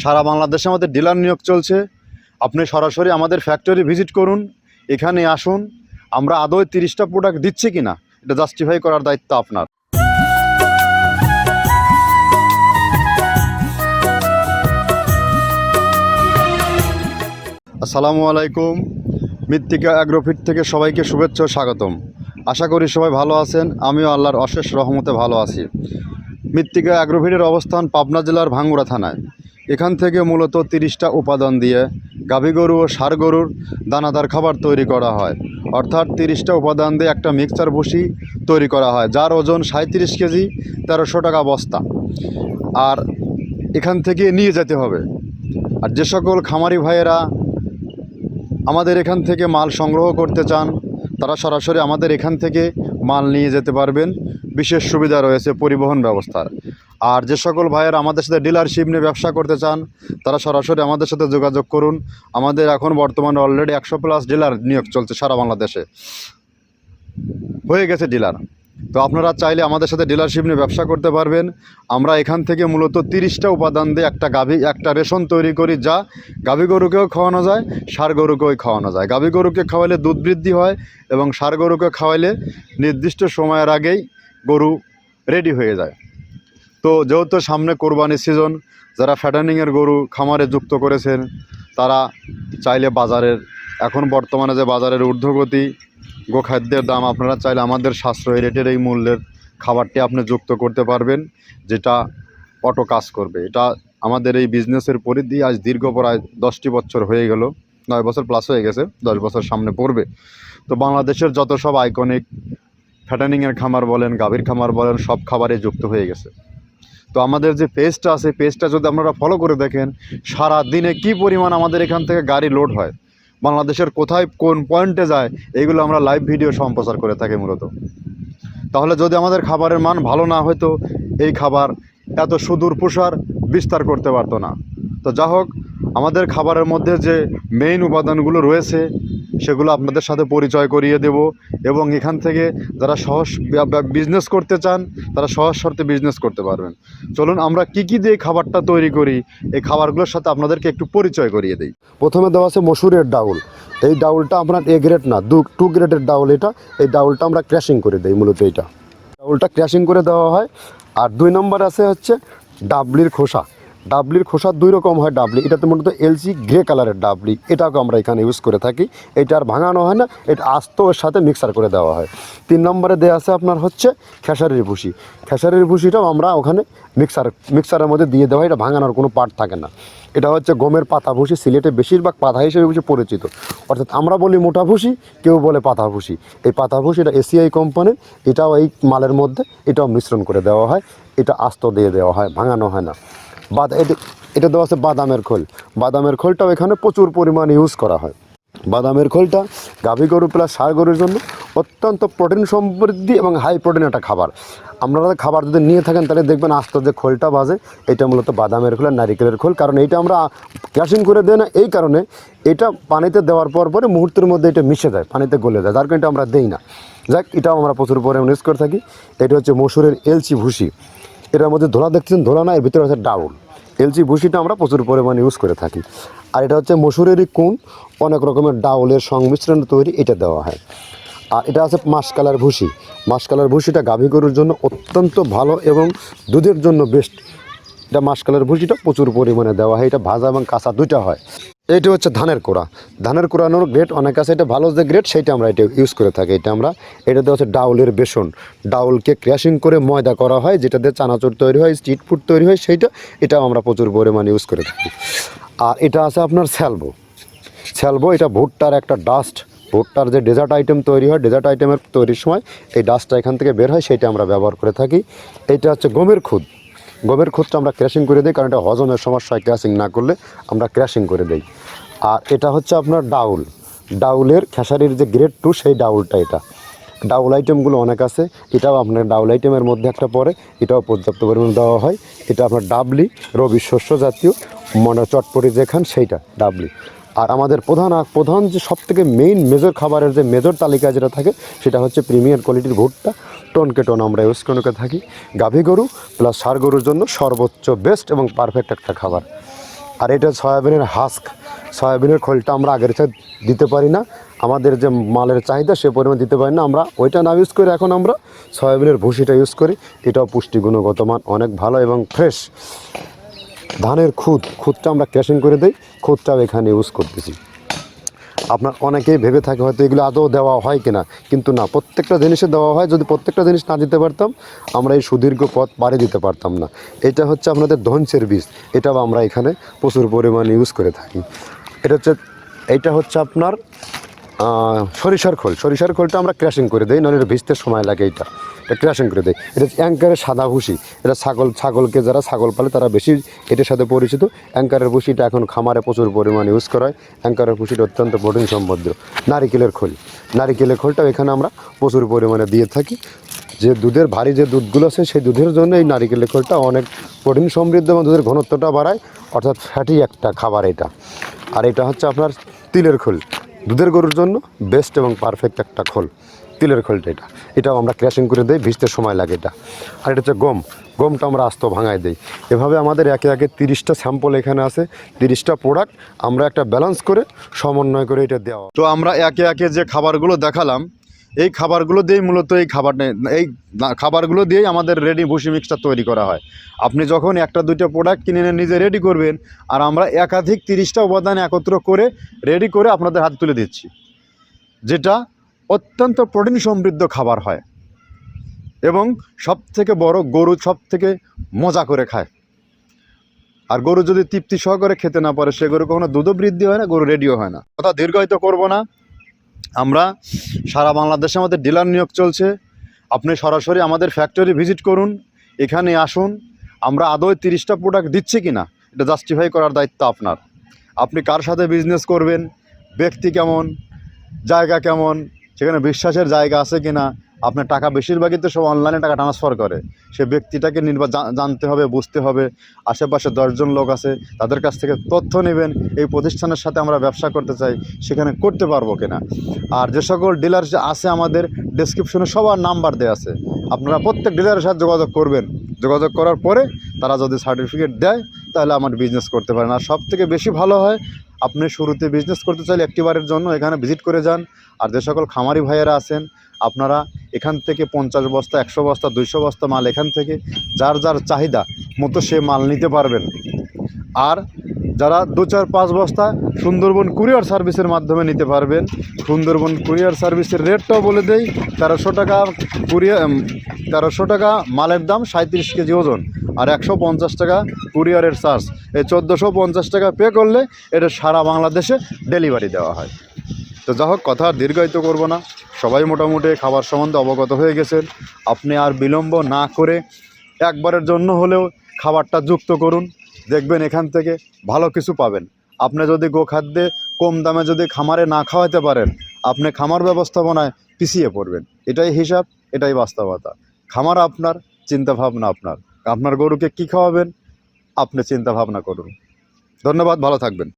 সারা বাংলাদেশে আমাদের ডিলার নিয়োগ চলছে। আপনি সরাসরি আমাদের ফ্যাক্টরি ভিজিট করুন, এখানে আসুন। আমরা আদৌ 30টা প্রোডাক্ট দিচ্ছি কিনা এটা জাস্টিফাই করার দায়িত্ব আপনার। আসসালামু আলাইকুম। মৃত্তিকা অ্যাগ্রোফিট থেকে সবাইকে শুভেচ্ছা ও স্বাগতম। আশা করি সবাই ভালো আছেন, আমিও আল্লাহর অশেষ রহমতে ভালো আছি। মৃত্তিকা অ্যাগ্রোফিটের অবস্থান পাবনা জেলার ভাঙ্গুড়া থানায়। এখান থেকে মূলত 30টা উপাদান দিয়ে গাভী গরু ও ষাঁড় গরুর দানাদার খাবার তৈরি করা হয়। অর্থাৎ 30টা উপাদান দিয়ে একটা মিক্সচার ভুসি তৈরি করা হয়, যার ওজন 37 কেজি, 1300 টাকা বস্তা। আর এখান থেকে নিয়ে যেতে হবে। আর যে সকল খামারি ভাইয়েরা আমাদের এখান থেকে মাল সংগ্রহ করতে চান, তারা সরাসরি আমাদের এখান থেকে মাল নিয়ে যেতে পারবেন। বিশেষ সুবিধা রয়েছে পরিবহন ব্যবস্থার। আর যে সকল ভাইয়েরা আমাদের সাথে ডিলারশিপ নিয়ে ব্যবসা করতে চান, তারা সরাসরি আমাদের সাথে যোগাযোগ করুন। আমাদের এখন বর্তমানে অলরেডি 100+ ডিলার নিয়োগ চলছে সারা বাংলাদেশে, হয়ে গেছে ডিলার। তো আপনারা চাইলে আমাদের সাথে ডিলারশিপ নিয়ে ব্যবসা করতে পারবেন। আমরা এখান থেকে মূলত 30টা উপাদান দিয়ে একটা রেশন তৈরি করি, যা গাভী গরুকেও খাওয়ানো যায়, ষাঁড় গরুকেও খাওয়ানো যায়। গাভী গরুকে খাওয়ালে দুধ বৃদ্ধি হয় এবং ষাঁড় গরুকে খাওয়ালে নির্দিষ্ট সময়ের আগেই গরু রেডি হয়ে যায়। তো যেহেতু সামনে কোরবানির সিজন, যারা ফ্যাটানিংয়ের গরু খামারে যুক্ত করেছেন, তারা চাইলে বাজারের এখন বর্তমানে যে বাজারের ঊর্ধ্বগতি গোখাদ্যের দাম, আপনারা চাইলে আমাদের সাশ্রয়ী রেটের এই মূল্যের খাবারটি আপনি যুক্ত করতে পারবেন, যেটা অটো কাজ করবে। এটা আমাদের এই বিজনেসের পরিধি আজ দীর্ঘ প্রায় 10টি বছর হয়ে গেল, 9 বছর প্লাস হয়ে গেছে, 10 বছর সামনে পড়বে। তো বাংলাদেশের যত সব আইকনিক ফ্যাটানিংয়ের খামার বলেন, গাভীর খামার বলেন, সব খাবারে যুক্ত হয়ে গেছে। তো আমাদের যে পেজটা আছে, পেজটা যদি আপনারা ফলো করে দেখেন, সারা দিনে কী পরিমাণ আমাদের এখান থেকে গাড়ি লোড হয়, বাংলাদেশের কোথায় কোন পয়েন্টে যায়, এইগুলো আমরা লাইভ ভিডিও সম্প্রচার করে থাকি মূলত। তাহলে যদি আমাদের খাবারের মান ভালো না হতো, এই খাবার এত সুদূর প্রসার বিস্তার করতে পারতো না। তো যা হোক, আমাদের খাবারের মধ্যে যে মেইন উপাদানগুলো রয়েছে সেগুলো আপনাদের সাথে পরিচয় করিয়ে দেব। এবং এখান থেকে যারা সহজ বিজনেস করতে চান, তারা সহজ শর্তে বিজনেস করতে পারবেন। চলুন আমরা কি কি দিয়ে খাবারটা তৈরি করি, এই খাবারগুলোর সাথে আপনাদেরকে একটু পরিচয় করিয়ে দিই। প্রথমে দেওয়া আছে মসুরের ডাউল। এই ডাউলটা আপনার এ গ্রেড না, 2 গ্রেডের ডাউল এটা। এই ডাউলটা আমরা ক্র্যাশিং করে দিই, মূলত এইটা ডাউলটা ক্র্যাশিং করে দেওয়া হয়। আর 2 নম্বর আছে হচ্ছে ডাবলির খোসা। ডাবলির খোসা 2 রকম হয় ডাবলি, এটাতে মূলত এলসি গ্রে কালারের ডাবলি, এটাকে আমরা এখানে ইউজ করে থাকি। এটা আর ভাঙানো হয় না, এটা আস্ত ওর সাথে মিক্সার করে দেওয়া হয়। 3 নম্বরে দেওয়া আছে আপনার হচ্ছে খেসারির ভুসি। খেসারির ভুসিটাও আমরা ওখানে মিক্সারের মধ্যে দিয়ে দেওয়া হয়, এটা ভাঙানোর কোনো পার্ট থাকে না। এটা হচ্ছে গমের পাতা ভুসি, সিলেটে বেশিরভাগ পাতা হিসেবে ভুসি পরিচিত। অর্থাৎ আমরা বলি মোটা ভুসি, কেউ বলে পাতা ভুসি। এই পাতা ভুসি এটা এসিআই কোম্পানির, এটাও এই মালের মধ্যে এটাও মিশ্রণ করে দেওয়া হয়, এটা আস্ত দিয়ে দেওয়া হয়, ভাঙানো হয় না। এটা দেওয়া আছে বাদামের খোল। বাদামের খোলটাও এখানে প্রচুর পরিমাণে ইউজ করা হয়। বাদামের খোলটা গাভী গরু প্লাস ষাঁড় গরুর জন্য অত্যন্ত প্রোটিন সমৃদ্ধি এবং হাই প্রোটিন একটা খাবার। আপনারা খাবার যদি নিয়ে থাকেন তাহলে দেখবেন আস্ত যে খোলটা বাজে, এটা মূলত বাদামের খোল আর নারিকেলের খোল। কারণ এইটা আমরা ক্র্যাশিং করে দেয় না, এই কারণে এটা পানিতে দেওয়ার পরে মুহূর্তের মধ্যে এটা মিশে যায়, পানিতে গলে যায়, যার কারণে এটা আমরা দেই না। যাক, এটাও আমরা প্রচুর পরিমাণে ইউজ করে থাকি। এটা হচ্ছে মসুরের এলচি ভুসি। এটার মধ্যে ধোলা দেখছেন, ধোলা না, এর ভিতরে হচ্ছে ডাউল। এলচি ভুসিটা আমরা প্রচুর পরিমাণে ইউজ করে থাকি। আর এটা হচ্ছে মসুরেরই কুন, অনেক রকমের ডাউলের সংমিশ্রণ তৈরি, এটা দেওয়া হয়। আর এটা আছে মাসকালার ভুসি। মাসকালার ভুসিটা গাভী গরুর জন্য অত্যন্ত ভালো এবং দুধের জন্য বেস্ট। এটা মাসকালার ভুসিটা প্রচুর পরিমাণে দেওয়া হয়, এটা ভাজা এবং কাঁচা দুইটা হয়। এইটা হচ্ছে ধানের কোড়া। ধানের কোড়ানোর গ্রেড অনেক আছে, এটা ভালো যে গ্রেড সেইটা আমরা এটা ইউজ করে থাকি। এটা দেওয়া হচ্ছে ডাউলের বেসন। ডাউলকে ক্র্যাশিং করে ময়দা করা হয়, যেটা দিয়ে চানাচুর তৈরি হয়, স্ট্রিট ফুড তৈরি হয়, এটাও আমরা প্রচুর পরিমাণে ইউজ করে থাকি। আর এটা আছে আপনার স্যালবো। এটা ভুট্টার একটা ডাস্ট। ভুট্টার যে ডেজার্ট আইটেম তৈরি হয়, ডেজার্ট আইটেমের তৈরির সময় এই ডাস্টটা এখান থেকে বের হয়, সেটা আমরা ব্যবহার করে থাকি। এটা হচ্ছে গমের খুদ। গমের খুদটা আমরা ক্র্যাশিং করে দিই, কারণ এটা হজমের সমস্যা হয়, ক্র্যাশিং না করলে আমরা ক্র্যাশিং করে দিই। আর এটা হচ্ছে আপনার ডাউলের খেসারির যে গ্রেড 2, সেই ডাউলটা। এটা ডাউল আইটেমগুলো অনেক আছে, এটাও আপনার ডাউল আইটেমের মধ্যে একটা পড়ে, এটাও পর্যাপ্ত পরিমাণে দেওয়া হয়। এটা আপনার ডাবলি, রবি শস্য জাতীয়, মানে চটপটি যেখান সেইটা ডাবলি। আর আমাদের প্রধান যে সবথেকে মেইন মেজর খাবারের যে মেজর তালিকা যেটা থাকে, সেটা হচ্ছে প্রিমিয়ার কোয়ালিটির ভুট্টা। টনকে টন আমরা ইউজ করে থাকি। গাভী গরু প্লাস ষাঁড় গরুর জন্য সর্বোচ্চ বেস্ট এবং পারফেক্ট একটা খাবার। আর এটা সয়াবিনের হাস্ক, সয়াবিনের খোলটা আমরা আগের সাথে দিতে পারি না, আমাদের যে মালের চাহিদা সে পরিমাণ দিতে পারি না, আমরা ওইটা না ইউজ করে এখন আমরা সয়াবিনের ভুসিটা ইউজ করি। এটাও পুষ্টি গুণগত মান অনেক ভালো এবং ফ্রেশ। ধানের খুদটা আমরা ক্যাশিং করে দিই, খুদটাও এখানে ইউজ করতেছি। আপনার অনেকেই ভেবে থাকে হয়তো এগুলো আদৌ দেওয়া হয় কিনা, কিন্তু না, প্রত্যেকটা জিনিসে দেওয়া হয়। যদি প্রত্যেকটা জিনিস না দিতে পারতাম আমরা এই সুদীর্ঘ পথ পাড়ি দিতে পারতাম না। এটা হচ্ছে আপনাদের ধনসের বীজ, এটাও আমরা এখানে প্রচুর পরিমাণে ইউজ করে থাকি। এইটা হচ্ছে আপনার সরিষার খোলটা আমরা ক্র্যাশিং করে দিই, নাহলে এটা ভিজতে সময় লাগে। এটা ক্র্যাশিং করে দেয়। এটা অ্যাঙ্কারের সাদা ভুসি, এটা ছাগলকে যারা ছাগল পালে তারা বেশি এটার সাথে পরিচিত। অ্যাঙ্কারের ভুসিটা এখন খামারে প্রচুর পরিমাণে ইউজ করা হয়। অ্যাঙ্কারের ভুসিটা অত্যন্ত প্রোটিন সমৃদ্ধ। নারিকেলের খোলটাও এখানে আমরা প্রচুর পরিমাণে দিয়ে থাকি। যে দুধের ভারী যে দুধগুলো আছে সেই দুধের জন্য এই নারিকেলের খোলটা অনেক প্রোটিন সমৃদ্ধ এবং দুধের ঘনত্বটা বাড়ায়, অর্থাৎ ফ্যাটি একটা খাবার এটা। আর এটা হচ্ছে আপনার তিলের খোল, দুধের গরুর জন্য বেস্ট এবং পারফেক্ট একটা খোল, তিলের খোলটা। এটাও আমরা ক্র্যাশিং করে দিই, ভিজতে সময় লাগে এটা। আর এটা হচ্ছে গমটা আমরা আস্ত ভাঙায় দিই। এভাবে আমাদের একে একে 30টা স্যাম্পল এখানে আছে, 30টা প্রোডাক্ট আমরা একটা ব্যালেন্স করে সমন্বয় করে এটা দেওয়া। তো আমরা একে একে যে খাবারগুলো দেখালাম, এই খাবারগুলো দিয়েই মূলত এই খাবারগুলো দিয়েই আমাদের রেডি ভুসি মিক্সটা তৈরি করা হয়। আপনি যখন একটা দুইটা প্রোডাক্ট কিনে এনে নিজে রেডি করবেন, আর আমরা একাধিক 30টা উপাদান একত্র করে রেডি করে আপনাদের হাতে তুলে দিচ্ছি, যেটা অত্যন্ত প্রোটিন সমৃদ্ধ খাবার হয় এবং সবথেকে বড়, গরু সবথেকে মজা করে খায়। আর গরু যদি তৃপ্তি সহকারে খেতে না পারে, সে গরু কখনো দুধও বৃদ্ধি হয় না, গরু রেডিও হয় না। কথা দীর্ঘায়িত করব না। আমরা সারা বাংলাদেশে আমাদের ডিলার নিয়োগ চলছে। আপনি সরাসরি আমাদের ফ্যাক্টরি ভিজিট করুন, এখানে আসুন। আমরা আদৌ 30টা প্রোডাক্ট দিচ্ছি কি না এটা জাস্টিফাই করার দায়িত্ব আপনার। আপনি কার সাথে বিজনেস করবেন, ব্যক্তি কেমন, জায়গা কেমন, সেখানে বিশ্বাসের জায়গা আছে কি না। আপনার টাকা বেশিরভাগই তো সব অনলাইনে টাকা ট্রান্সফার করে, সে ব্যক্তিটাকে জানতে হবে, বুঝতে হবে। আশেপাশে 10 জন লোক আছে, তাদের কাছ থেকে তথ্য নেবেন, এই প্রতিষ্ঠানের সাথে আমরা ব্যবসা করতে চাই, সেখানে করতে পারবো কিনা। আর যে সকল ডিলার আছে আমাদের ডেসক্রিপশনে সবার নাম্বার দেওয়া আছে, আপনারা প্রত্যেক ডিলারের সাথে যোগাযোগ করবেন। যোগাযোগ করার পরে তারা যদি সার্টিফিকেট দেয় তাহলে আমার বিজনেস করতে পারেন। আর সবথেকে বেশি ভালো হয়, আপনি শুরুতে বিজনেস করতে চাইলে একটিবারের জন্য এখানে ভিজিট করে যান। আর যে সকল খামারি ভাইয়েরা আছেন, আপনারা এখান থেকে 50 বস্তা, 100 বস্তা, 200 বস্তা মাল এখান থেকে যার যার চাহিদা মতো সে মাল নিতে পারবেন। আর যারা 2, 4, 5 বস্তা সুন্দরবন কুরিয়ার সার্ভিসের মাধ্যমে নিতে পারবেন। সুন্দরবন কুরিয়ার সার্ভিসের রেটটাও বলে দেই, 1300 টাকা 1300 টাকা মালের দাম, 37 কেজি ওজন, আর 150 টাকা কুরিয়ারের চার্জ। এই 1450 টাকা পে করলে এটা সারা বাংলাদেশে ডেলিভারি দেওয়া হয়। তো যা হোক, কথা আর দীর্ঘায়িত করব না। সবাই মোটামুটি খাবার সম্বন্ধে অবগত হয়ে গেছেন। আপনি আর বিলম্ব না করে একবারের জন্য হলেও খাবারটা যুক্ত করুন, দেখবেন এখান থেকে ভালো কিছু পাবেন। আপনি যদি গোখাদ্যে কম দামে যদি খামারে না খাওয়াতে পারেন, আপনি খামার ব্যবস্থাপনায় পিছিয়ে পড়বেন। এটাই হিসাব, এটাই বাস্তবতা। খামার আপনার, চিন্তাভাবনা আপনার। আপনার গরুকে কি খাওয়াবেন আপনি চিন্তা ভাবনা করুন। ধন্যবাদ, ভালো থাকবেন।